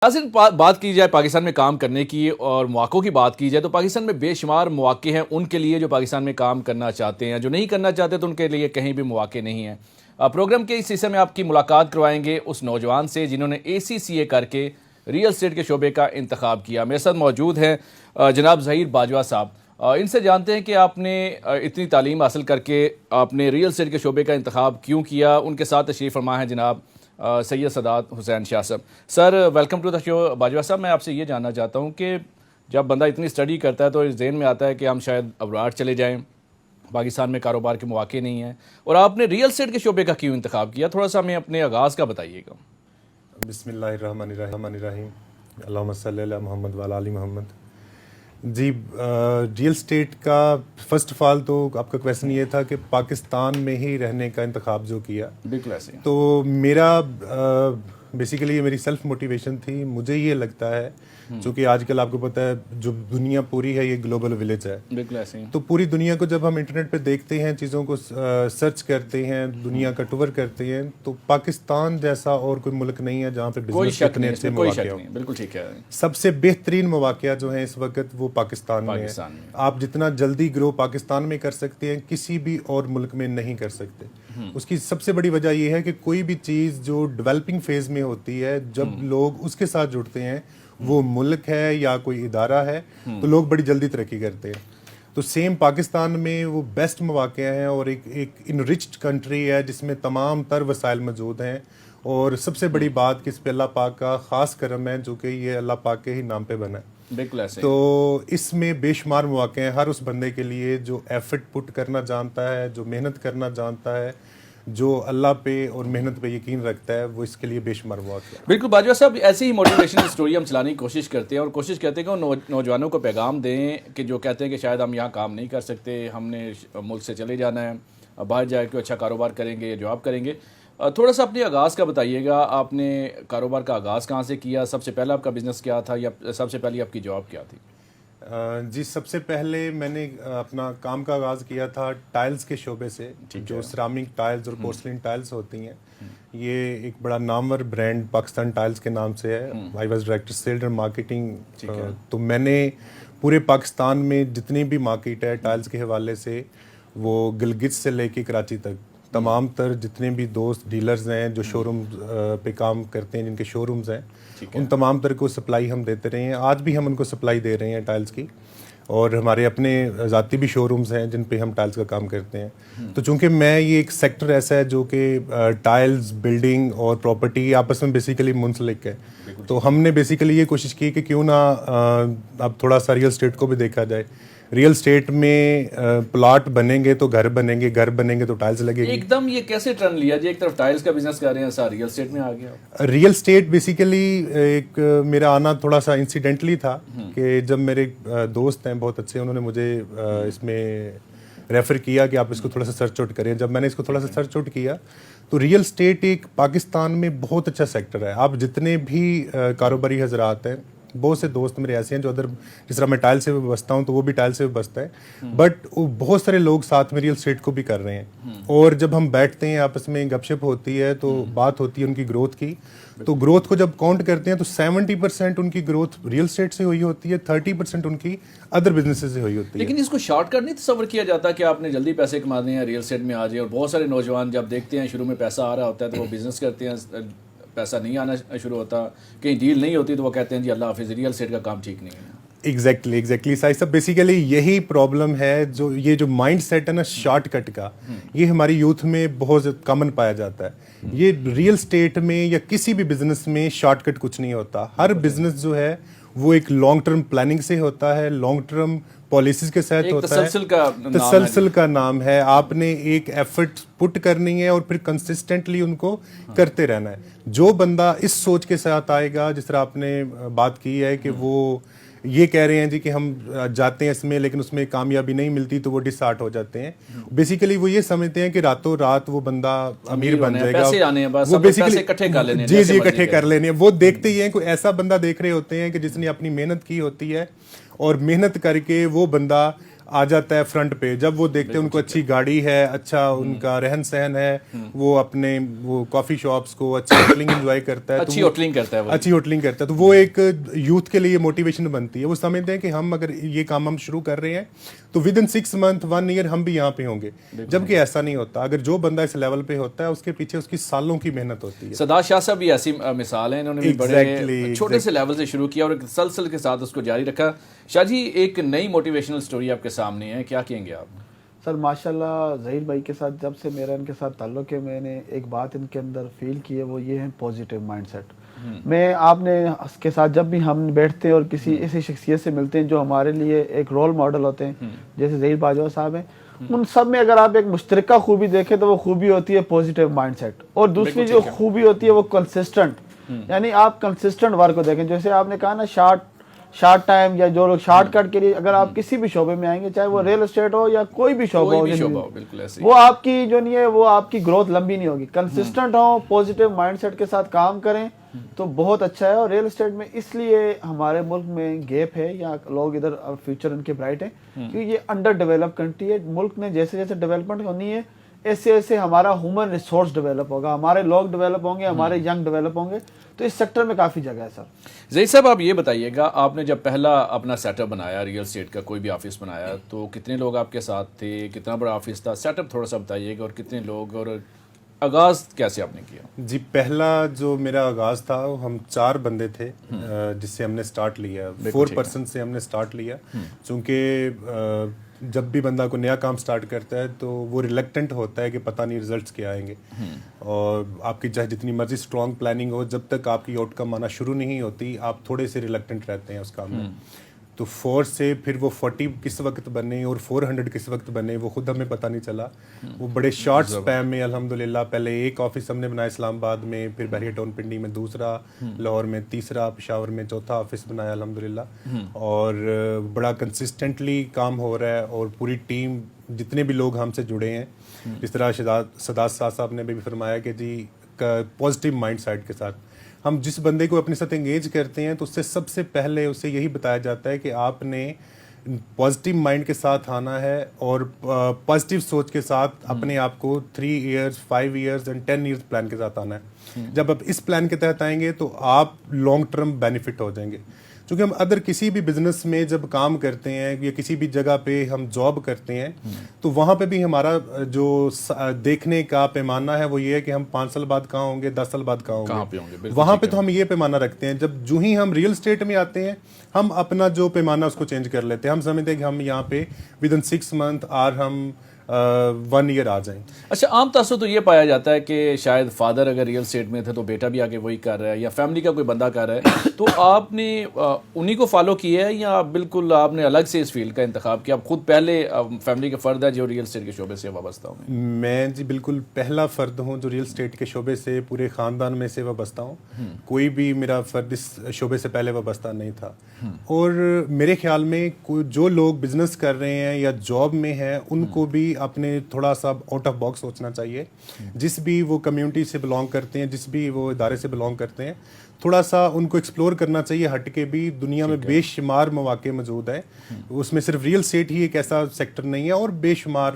ناظرین، بات کی جائے پاکستان میں کام کرنے کی اور مواقعوں کی بات کی جائے تو پاکستان میں بے شمار مواقع ہیں ان کے لیے جو پاکستان میں کام کرنا چاہتے ہیں. جو نہیں کرنا چاہتے تو ان کے لیے کہیں بھی مواقع نہیں ہیں. پروگرام کے اس حصے میں آپ کی ملاقات کروائیں گے اس نوجوان سے جنہوں نے ACCA کر کے ریئل اسٹیٹ کے شعبے کا انتخاب کیا. میرے ساتھ موجود ہیں جناب ظہیر باجوہ صاحب. ان سے جانتے ہیں کہ آپ نے اتنی تعلیم حاصل کر کے آپ نے ریئل اسٹیٹ کے شعبے کا انتخاب کیوں کیا. ان کے ساتھ تشریف فرما ہے جناب سید سادات حسین شاہ صاحب. سر ویلکم ٹو دا شو. باجوہ صاحب، میں آپ سے یہ جاننا چاہتا ہوں کہ جب بندہ اتنی اسٹڈی کرتا ہے تو اس ذہن میں آتا ہے کہ ہم شاید ابراڈ چلے جائیں، پاکستان میں کاروبار کے مواقع نہیں ہیں، اور آپ نے ریئل اسٹیٹ کے شعبے کا کیوں انتخاب کیا؟ تھوڑا سا ہمیں اپنے آغاز کا بتائیے گا. بسم اللہ الرحمن الرحیم. اللہم صلی علی محمد وعلی آل محمد. جی، ریئل اسٹیٹ کا فرسٹ آف آل تو آپ کا کویسچن یہ تھا کہ پاکستان میں ہی رہنے کا انتخاب جو کیا، بالکل ایسے. تو میرا بیسیکلی یہ میری سیلف موٹیویشن تھی. مجھے یہ لگتا ہے چونکہ آج کل آپ کو پتہ ہے جو دنیا پوری ہے یہ گلوبل ولیج ہے، بالکل ایسے. تو پوری دنیا کو جب ہم انٹرنیٹ پہ دیکھتے ہیں، چیزوں کو سرچ کرتے ہیں، دنیا کا ٹور کرتے ہیں، تو پاکستان جیسا اور کوئی ملک نہیں ہے جہاں پہ بزنس اتنے اچھے مواقع ہوں. بالکل ٹھیک ہے. سب سے بہترین مواقع جو ہیں اس وقت وہ پاکستان میں ہیں. آپ جتنا جلدی گرو پاکستان میں کر سکتے ہیں کسی بھی اور ملک میں نہیں کر سکتے. اس کی سب سے بڑی وجہ یہ ہے کہ کوئی بھی چیز جو ڈیولپنگ فیز میں ہوتی ہے، جب لوگ اس کے ساتھ جڑتے ہیں، وہ ملک ہے یا کوئی ادارہ ہے، تو لوگ بڑی جلدی ترقی کرتے ہیں. تو سیم پاکستان میں وہ بیسٹ مواقع ہیں اور ایک انرچڈ کنٹری ہے جس میں تمام تر وسائل موجود ہیں. اور سب سے بڑی بات کہ اس پہ اللہ پاک کا خاص کرم ہے جو کہ یہ اللہ پاک کے ہی نام پہ بنا ہے. بالکل ایسے. تو اس میں بے شمار مواقع ہیں ہر اس بندے کے لیے جو ایفرٹ پٹ کرنا جانتا ہے، جو محنت کرنا جانتا ہے، جو اللہ پہ اور محنت پہ یقین رکھتا ہے، وہ اس کے لیے بے شمار مواقع ہے. بالکل باجوہ صاحب، ایسی ہی موٹیویشنل اسٹوری ہم چلانے کی کوشش کرتے ہیں اور کوشش کرتے ہیں کہ نوجوانوں کو پیغام دیں کہ جو کہتے ہیں کہ شاید ہم یہاں کام نہیں کر سکتے، ہم نے ملک سے چلے جانا ہے، باہر جا کے اچھا کاروبار کریں گے یا جاب کریں گے. تھوڑا سا اپنے آغاز کا بتائیے گا. آپ نے کاروبار کا آغاز کہاں سے کیا؟ سب سے پہلا آپ کا بزنس کیا تھا یا سب سے پہلی آپ کی جاب کیا تھی؟ جی، سب سے پہلے میں نے اپنا کام کا آغاز کیا تھا ٹائلز کے شعبے سے، جو سیرامک ٹائلز اور پورسلین ٹائلز ہوتی ہیں. یہ ایک بڑا نامور برانڈ پاکستان ٹائلز کے نام سے ہے. I was director sales and marketing. تو میں نے پورے پاکستان میں جتنی بھی مارکیٹ ہے ٹائلز کے حوالے سے، وہ گلگت سے لے کے کراچی تک تمام تر جتنے بھی دوست ڈیلرز ہیں جو شو روم پہ کام کرتے ہیں، جن کے شو رومز ہیں، ان تمام تر کو سپلائی ہم دیتے رہے ہیں. آج بھی ہم ان کو سپلائی دے رہے ہیں ٹائلز کی، اور ہمارے اپنے ذاتی بھی شو رومز ہیں جن پہ ہم ٹائلز کا کام کرتے ہیں. تو چونکہ میں یہ ایک سیکٹر ایسا ہے جو کہ ٹائلز، بلڈنگ اور پراپرٹی آپس میں بیسیکلی منسلک ہے، تو ہم نے بیسیکلی یہ کوشش کی کہ کیوں نہ اب تھوڑا سا ریئل اسٹیٹ کو بھی دیکھا جائے. ریئل اسٹیٹ میں پلاٹ بنیں گے تو گھر بنیں گے، گھر بنیں گے تو ٹائلز لگے گی. ایک دم یہ کیسے ٹرن لیا جی؟ ایک طرف ٹائلز کا بزنس کر رہے ہیں، سر ریئل اسٹیٹ میں آ گیا. ریئل اسٹیٹ بیسیکلی ایک میرا آنا تھوڑا سا انسیڈنٹلی تھا کہ جب میرے دوست ہیں بہت اچھے، انہوں نے مجھے اس میں ریفر کیا کہ آپ اس کو تھوڑا سا سرچ آؤٹ کریں. جب میں نے اس کو تھوڑا سا سرچ آؤٹ کیا تو ریئل اسٹیٹ ایک پاکستان میں بہت اچھا سیکٹر ہے. آپ جتنے بھی کاروباری حضرات ہیں، بہت سے دوست میرے ایسے ہیں جو ادھر، جس طرح میں ٹائل سے بھی بستا ہوں تو وہ بھی ٹائل سے بھی بستا ہے، بٹ بہت سارے لوگ ساتھ میں ریئل اسٹیٹ کو بھی کر رہے ہیں. اور جب ہم بیٹھتے ہیں آپس میں گپ شپ ہوتی ہے تو بات ہوتی ہے ان کی گروتھ کی. تو گروتھ کو جب کاؤنٹ کرتے ہیں تو 70% ان کی گروتھ ریئل اسٹیٹ سے ہوئی ہوتی ہے، 30% ان کی ادر بزنسز سے ہوئی ہوتی ہے. لیکن اس کو شارٹ کٹ نہیں تصور کیا جاتا کہ آپ نے جلدی پیسے کمانے ہیں، ریئل اسٹیٹ میں آ جائیں؟ اور بہت سارے نوجوان جب دیکھتے ہیں شروع میں پیسہ آ رہا ہوتا ہے تو وہ بزنس کرتے ہیں، پیسہ نہیں آنا شروع ہوتا، کہیں ڈیل نہیں ہوتی تو وہ کہتے ہیں جی اللہ حافظ، ریئل اسٹیٹ کا کام ٹھیک نہیں ہے. ایگزیکٹلی سائز صاحب، بیسیکلی یہی پرابلم ہے. جو یہ جو مائنڈ سیٹ ہے نا شارٹ کٹ کا، یہ ہماری یوتھ میں بہت کامن پایا جاتا ہے. یہ ریئل اسٹیٹ میں یا کسی بھی بزنس میں شارٹ کٹ کچھ نہیں ہوتا. ہر بزنس جو ہے وہ ایک لانگ ٹرم پلاننگ سے ہوتا ہے، لانگ ٹرم پالیسیز کے ساتھ ہوتا ہے. تسلسل کا نام ہے. آپ نے ایک ایفرٹ پٹ کرنی ہے اور پھر کنسسٹنٹلی ان کو کرتے رہنا ہے. جو بندہ اس سوچ کے ساتھ آئے گا، جس طرح آپ نے بات کی ہے کہ وہ یہ کہہ رہے ہیں جی کہ ہم جاتے ہیں اس میں لیکن اس میں کامیابی نہیں ملتی تو وہ ڈس ہارٹ ہو جاتے ہیں. بیسیکلی وہ یہ سمجھتے ہیں کہ راتوں رات وہ بندہ امیر بن جائے گا، وہ بیسیکلی جی اکٹھے کر لینے. وہ دیکھتے ہی ہیں کوئی ایسا بندہ دیکھ رہے ہوتے ہیں کہ جس نے اپنی محنت کی ہوتی ہے، اور محنت کر کے وہ بندہ آ جاتا ہے فرنٹ پہ. جب وہ دیکھتے ہیں ان کو اچھی گاڑی ہے, اچھا ان کا رہن سہن ہے, وہ اپنے وہ کافی شاپس کو اچھی ہوٹلنگ انجوائے کرتا ہے, اچھی ہوٹلنگ کرتا ہے, تو وہ ایک یوتھ کے لیے موٹیویشن بنتی ہے. وہ سمجھتے ہیں کہ ہم اگر یہ کام ہم شروع کر رہے ہیں تو ود ان 6 month 1 year ہم بھی یہاں پہ ہوں گے. جبکہ ایسا نہیں ہوتا. اگر جو بندہ اس لیول پہ ہوتا ہے اس کے پیچھے اس کی سالوں کی محنت ہوتی ہے. سداد شاہ صاحب بھی ایسی مثال ہیں, انہوں نے بھی بڑے چھوٹے سے لیول سے شروع کیا اور ایک تسلسل کے ساتھ اس کو جاری رکھا. شاہ جی ایک نئی موٹیویشنل سٹوری آپ کے سامنے ہے, کیا کہیں گے آپ؟ سر ماشاءاللہ ظہیر بھائی کے ساتھ جب سے میرا ان کے ساتھ تعلق ہے, میں نے ایک بات ان کے اندر فیل کی ہے, وہ یہ ہے پازیٹیو مائنڈ سیٹ. میں آپ نے اس کے ساتھ جب بھی ہم بیٹھتے ہیں اور کسی ایسی شخصیت سے ملتے ہیں جو ہمارے لیے ایک رول ماڈل ہوتے ہیں, جیسے ظہیر باجوہ صاحب ہیں, ان سب میں اگر آپ ایک مشترکہ خوبی دیکھیں تو وہ خوبی ہوتی ہے پازیٹیو مائنڈ سیٹ. اور دوسری جو خوبی ہوتی ہے وہ کنسسٹنٹ, یعنی آپ کنسسٹنٹ ورک کو دیکھیں. جیسے آپ نے کہا نا شارٹ ٹائم, یا جو لوگ شارٹ کٹ کے لیے اگر آپ کسی بھی شعبے میں آئیں گے, چاہے وہ ریل اسٹیٹ ہو یا کوئی بھی شعبہ ہو, وہ آپ کی جو نہیں ہے وہ آپ کی گروتھ لمبی نہیں ہوگی. کنسسٹنٹ ہوں, پازیٹیو مائنڈ سیٹ کے ساتھ کام کریں تو بہت اچھا ہے. اور ریل اسٹیٹ میں اس لیے ہمارے ملک میں گیپ ہے, یا لوگ ادھر فیوچر ان کے برائٹ ہیں, کیونکہ یہ انڈر ڈیولپ کنٹری ہے. ملک نے جیسے جیسے ڈیولپمنٹ ہونی ہے ایسے ایسے ہمارا ہیومن ریسورس ڈیولپ ہوگا, ہمارے لوگ ڈیولپ ہوں گے, ہمارے ینگ ڈیولپ ہوں گے. تو اس سیکٹر میں کافی جگہ ہے سر. ظہیر صاحب آپ یہ بتائیے گا, آپ نے جب پہلا اپنا سیٹ اپ بنایا, ریئل اسٹیٹ کا کوئی بھی آفس بنایا, تو کتنے لوگ آپ کے ساتھ تھے, کتنا بڑا آفس تھا, سیٹ اپ تھوڑا سا بتائیے گا, اور کتنے لوگ, اور آغاز کیسے آپ نے کیا؟ جی پہلا جو میرا آغاز تھا ہم 4 بندے تھے جس سے ہم نے سٹارٹ لیا, 4 پرسن سے ہم نے سٹارٹ لیا. چونکہ جب بھی بندہ کو نیا کام سٹارٹ کرتا ہے تو وہ ریلیکٹنٹ ہوتا ہے کہ پتہ نہیں ریزلٹس کیا آئیں گے, اور آپ کی چاہے جتنی مرضی اسٹرانگ پلاننگ ہو, جب تک آپ کی آؤٹ کم آنا شروع نہیں ہوتی آپ تھوڑے سے ریلیکٹنٹ رہتے ہیں اس کام میں. تو 4 سے پھر وہ 40 کس وقت بنے اور 400 کس وقت بنے وہ خود ہمیں پتہ نہیں چلا. وہ بڑے شارٹ سپیم میں الحمدللہ پہلے ایک آفس ہم نے بنایا اسلام آباد میں, پھر بحریہ ٹاؤن پنڈی میں دوسرا, لاہور میں تیسرا, پشاور میں چوتھا آفس بنایا الحمدللہ. اور بڑا کنسسٹنٹلی کام ہو رہا ہے, اور پوری ٹیم جتنے بھی لوگ ہم سے جڑے ہیں, جس طرح سداد صاحب نے بھی فرمایا کہ جی پازیٹیو مائنڈ سیٹ کے ساتھ ہم جس بندے کو اپنے ساتھ انگیج کرتے ہیں تو اس سے سب سے پہلے اسے یہی بتایا جاتا ہے کہ آپ نے پازیٹیو مائنڈ کے ساتھ آنا ہے, اور پازیٹیو سوچ کے ساتھ اپنے آپ کو 3 years 5 years and 10 years plan کے ساتھ آنا ہے. جب آپ اس پلان کے تحت آئیں گے تو آپ لانگ ٹرم بینیفٹ ہو جائیں گے. چونکہ ہم ادر کسی بھی بزنس میں جب کام کرتے ہیں یا کسی بھی جگہ پہ ہم جاب کرتے ہیں تو وہاں پہ بھی ہمارا جو دیکھنے کا پیمانہ ہے وہ یہ ہے کہ ہم 5 سال بعد کہاں ہوں گے, 10 سال بعد کہاں ہوں گے. وہاں پہ تو ہم یہ پیمانہ رکھتے ہیں. جب جو ہی ہم ریئل اسٹیٹ میں آتے ہیں ہم اپنا جو پیمانہ اس کو چینج کر لیتے ہیں. ہم سمجھتے ہیں کہ ہم یہاں پہ ود ان 6 month اور ہم 1 year آ جائیں. اچھا, عام تاثر تو یہ پایا جاتا ہے کہ شاید فادر اگر ریئل اسٹیٹ میں تھے تو بیٹا بھی آگے وہی کر رہا ہے, یا فیملی کا کوئی بندہ کر رہا ہے, تو آپ نے انہی کو فالو کیا ہے, یا بالکل آپ نے الگ سے اس فیلڈ کا انتخاب کیا؟ آپ خود پہلے فیملی کا فرد ہے جو ریئل اسٹیٹ کے شعبے سے وابستہ ہوں؟ میں جی بالکل پہلا فرد ہوں جو ریئل اسٹیٹ کے شعبے سے پورے خاندان میں سے وابستہ ہوں. کوئی بھی میرا فرد اس شعبے سے پہلے وابستہ نہیں تھا. اور میرے خیال میں جو لوگ بزنس کر رہے ہیں یا جاب میں ہیں ان کو بھی اپنے تھوڑا سا آؤٹ آف باکس سوچنا چاہیے. جس بھی وہ کمیونٹی سے بلانگ کرتے ہیں, جس بھی وہ ادارے سے بلانگ کرتے ہیں, تھوڑا سا ان کو ایکسپلور کرنا چاہیے ہٹ کے بھی. دنیا میں بے شمار مواقع موجود ہیں, اس میں صرف ریئل اسٹیٹ ہی ایک ایسا سیکٹر نہیں ہے, اور بے شمار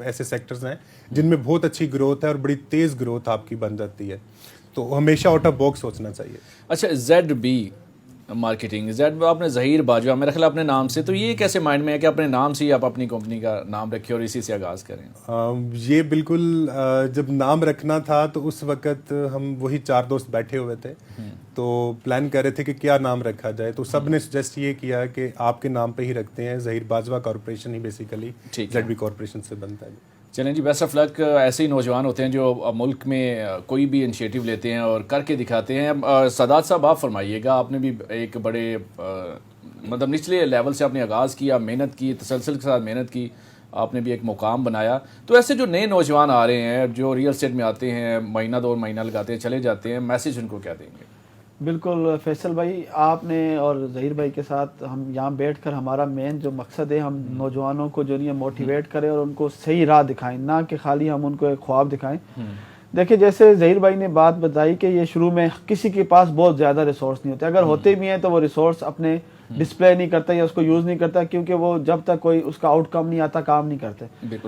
ایسے سیکٹرز ہیں جن میں بہت اچھی گروتھ ہے اور بڑی تیز گروتھ آپ کی بن جاتی ہے. تو ہمیشہ آؤٹ آف باکس سوچنا چاہیے. اچھا, ZB مارکیٹنگ, زیڈ آپ نے ظہیر باجوہ میرا خیال اپنے نام سے, تو یہ کیسے مائنڈ میں ہے کہ اپنے نام سے ہی آپ اپنی کمپنی کا نام رکھیں اور اسی سے آغاز کریں؟ یہ بالکل جب نام رکھنا تھا تو اس وقت ہم وہی 4 دوست بیٹھے ہوئے تھے, تو پلان کر رہے تھے کہ کیا نام رکھا جائے. تو سب نے سجیسٹ یہ کیا کہ آپ کے نام پہ ہی رکھتے ہیں, ظہیر باجوہ کارپوریشن ہی بیسیکلی ZB کارپوریشن سے بنتا ہے. چلیں جی, بیسٹ آف لک. ایسے ہی نوجوان ہوتے ہیں جو ملک میں کوئی بھی انیشیٹو لیتے ہیں اور کر کے دکھاتے ہیں. سداد صاحب آپ فرمائیے گا, آپ نے بھی ایک بڑے مطلب نچلے لیول سے آپ نے آغاز کیا, محنت کی, تسلسل کے ساتھ محنت کی, آپ نے بھی ایک مقام بنایا. تو ایسے جو نئے نوجوان آ رہے ہیں جو ریئل اسٹیٹ میں آتے ہیں, مہینہ 2 مہینہ لگاتے ہیں, چلے جاتے ہیں, میسج ان کو کیا دیں گے؟ بالکل فیصل بھائی, آپ نے اور ظہیر بھائی کے ساتھ ہم یہاں بیٹھ کر ہمارا مین جو مقصد ہے, ہم نوجوانوں کو جو نہیں موٹیویٹ کریں اور ان کو صحیح راہ دکھائیں, نہ کہ خالی ہم ان کو ایک خواب دکھائیں. دیکھیں جیسے ظہیر بھائی نے بات بتائی کہ یہ شروع میں کسی کے پاس بہت زیادہ ریسورس نہیں ہوتے، اگر ہوتے بھی ہیں تو وہ ریسورس اپنے ڈسپلے نہیں کرتا یا اس کو یوز نہیں کرتا، کیونکہ وہ جب تک کوئی اس کا آؤٹ کم نہیں آتا کام نہیں کرتے۔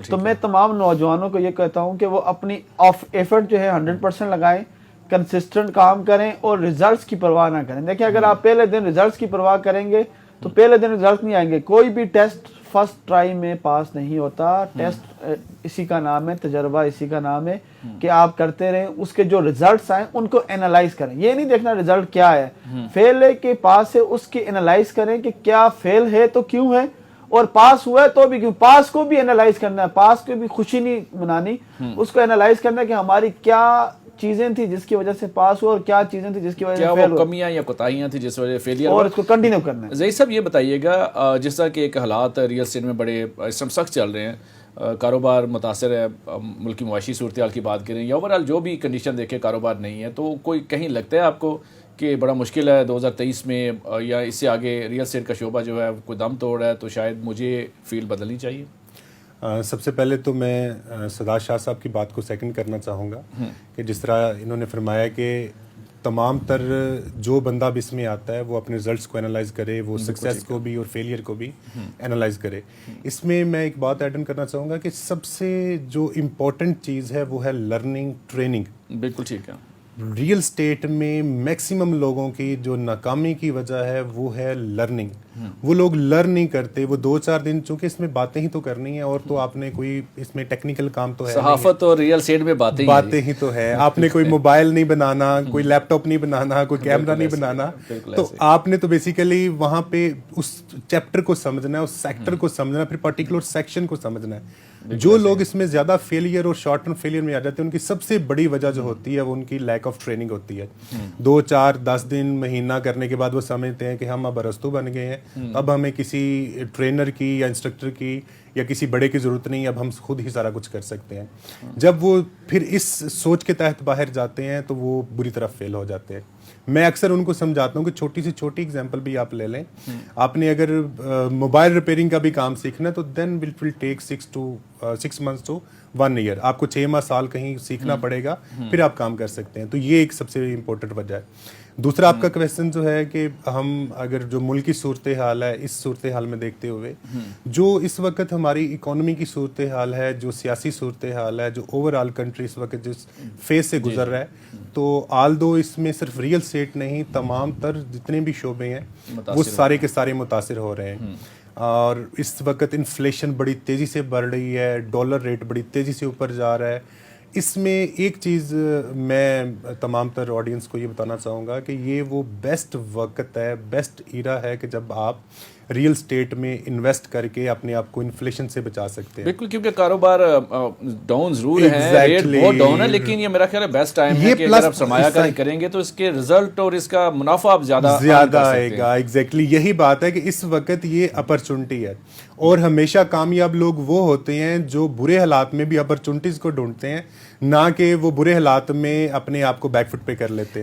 تو میں تمام نوجوانوں کو یہ کہتا ہوں کہ وہ اپنی ایفرٹ جو ہے 100% لگائیں، کنسسٹنٹ کام کریں اور ریزلٹس کی پرواہ نہ کریں۔ دیکھیں اگر آپ پہلے دن ریزلٹس کی پرواہ کریں گے تو پہلے دن ریزلٹ نہیں آئیں گے۔ کوئی بھی ٹیسٹ فرسٹ ٹرائی میں پاس نہیں ہوتا، ٹیسٹ اسی کا نام ہے، تجربہ اسی کا نام ہے کہ آپ کرتے رہیں، اس کے جو ریزلٹس آئیں ان کو اینالائز کریں۔ یہ نہیں دیکھنا ریزلٹ کیا ہے، فیل ہے کہ پاس ہے اس کی اینالائز کریں کہ کیا فیل ہے تو کیوں ہے، اور پاس ہوا ہے تو بھی کیوں۔ پاس کو بھی اینالائز کرنا ہے، پاس کو بھی خوشی نہیں منانی، اس کو اینالائز کرنا ہے کہ ہماری کیا چیزیں تھی جس کی وجہ سے پاس ہوا اور کیا چیزیں تھی جس کی وجہ سے فیل ہوا، کمیاں یا کوتاہیاں تھی جس وجہ سے فیلئر، اور اس کو کنٹینیو کرنا ہے۔ ظہیر صاحب یہ بتائیے گا، جس طرح کے ایک حالات ریئل اسٹیٹ میں بڑے اس وقت سخت چل رہے ہیں، کاروبار متاثر ہے، ملکی معاشی صورتحال کی بات کریں یا اوورآل جو بھی کنڈیشن دیکھے کاروبار نہیں ہے، تو کوئی کہیں لگتا ہے آپ کو کہ بڑا مشکل ہے 2023 میں یا اس سے آگے ریئل اسٹیٹ کا شعبہ جو ہے کوئی دم توڑ رہا ہے تو شاید مجھے فیلڈ بدلنی چاہیے؟ سب سے پہلے تو میں سداد شاہ صاحب کی بات کو سیکنڈ کرنا چاہوں گا کہ جس طرح انہوں نے فرمایا کہ تمام تر جو بندہ بھی اس میں آتا ہے وہ اپنے رزلٹس کو انالائز کرے، وہ سکسیس کو بھی اور فیلئر کو بھی انالائز کرے۔ اس میں میں ایک بات ایڈ کرنا چاہوں گا کہ سب سے جو امپورٹنٹ چیز ہے وہ ہے لرننگ ٹریننگ۔ بالکل ٹھیک ہے۔ ریئل اسٹیٹ میں میکسیمم لوگوں کی جو ناکامی کی وجہ ہے وہ ہے لرننگ۔ وہ لوگ لرن نہیں کرتے، وہ 2-4 دن، چونکہ اس میں باتیں ہی تو کرنی ہیں اور تو آپ نے کوئی اس میں ٹیکنیکل کام تو ہے، صحافت اور ریئل اسٹیٹ میں باتیں ہی تو ہے، آپ نے کوئی موبائل نہیں بنانا، کوئی لیپ ٹاپ نہیں بنانا، کوئی کیمرہ نہیں بنانا، تو آپ نے تو بیسیکلی وہاں پہ اس چیپٹر کو سمجھنا ہے، اس سیکٹر کو سمجھنا ہے، پھر پرٹیکولر سیکشن کو سمجھنا ہے۔ جو لوگ اس میں زیادہ فیلئر اور شارٹ ٹرم فیلئر میں آ جاتے ہیں ان کی سب سے بڑی وجہ جو ہوتی ہے وہ ان کی لیک آف ٹریننگ ہوتی ہے۔ 2-4-10 دن مہینہ کرنے کے بعد وہ سمجھتے ہیں کہ ہم اب ارسطو بن گئے ہیں، اب ہمیں کسی ٹرینر کی یا انسٹرکٹر کی یا کسی بڑے کی ضرورت نہیں، اب ہم خود ہی سارا کچھ کر سکتے ہیں۔ جب وہ پھر اس سوچ کے تحت باہر جاتے ہیں تو وہ بری طرح فیل ہو جاتے ہیں۔ میں اکثر ان کو سمجھاتا ہوں کہ چھوٹی سے چھوٹی اگزامپل بھی آپ لے لیں، آپ نے اگر موبائل ریپیئرنگ کا بھی کام سیکھنا ہے تو دین ول ٹیک 6 months to 1 year، آپ کو 6 ماہ سال کہیں سیکھنا پڑے گا، پھر آپ کام کر سکتے ہیں۔ تو یہ ایک سب سے امپورٹنٹ وجہ ہے۔ دوسرا آپ کا کویسچن جو ہے کہ ہم اگر جو ملکی صورتحال ہے اس صورتحال میں دیکھتے ہوئے جو اس وقت ہماری اکانومی کی صورتحال ہے، جو سیاسی صورتحال ہے، جو اوور آل کنٹری اس وقت جس فیز سے گزر رہا ہے، تو آل دو اس میں صرف ریئل اسٹیٹ نہیں، تمام تر جتنے بھی شعبے ہیں وہ سارے کے سارے متاثر ہو رہے ہیں۔ اور اس وقت انفلیشن بڑی تیزی سے بڑھ رہی ہے، ڈالر ریٹ بڑی تیزی سے اوپر جا رہا ہے۔ اس میں ایک چیز میں تمام تر آڈینس کو یہ بتانا چاہوں گا کہ یہ وہ بیسٹ وقت ہے، بیسٹ ایرا ہے کہ جب آپ ریئل اسٹیٹ میں انویسٹ کر کے اپنے آپ کو انفلیشن سے بچا سکتے ہیں۔ بالکل، کیونکہ کاروبار ڈاؤن ضرور ہے، ریٹ بہت ڈاؤن ہے، لیکن یہ میرا خیال ہے بیسٹ ٹائم ہے کہ اگر آپ سرمایہ کاری کریں گے تو اس کے رزلٹ اور اس کا منافع آپ زیادہ آئے گا۔ ایگزیکٹلی یہی بات ہے کہ اس وقت یہ اپرچونٹی ہے، اور ہمیشہ کامیاب لوگ وہ ہوتے ہیں جو برے حالات میں بھی اپرچونٹیز کو ڈھونڈتے ہیں، نہ کہ وہ برے حالات میں اپنے آپ کو بیک فٹ پہ کر لیتے ہیں۔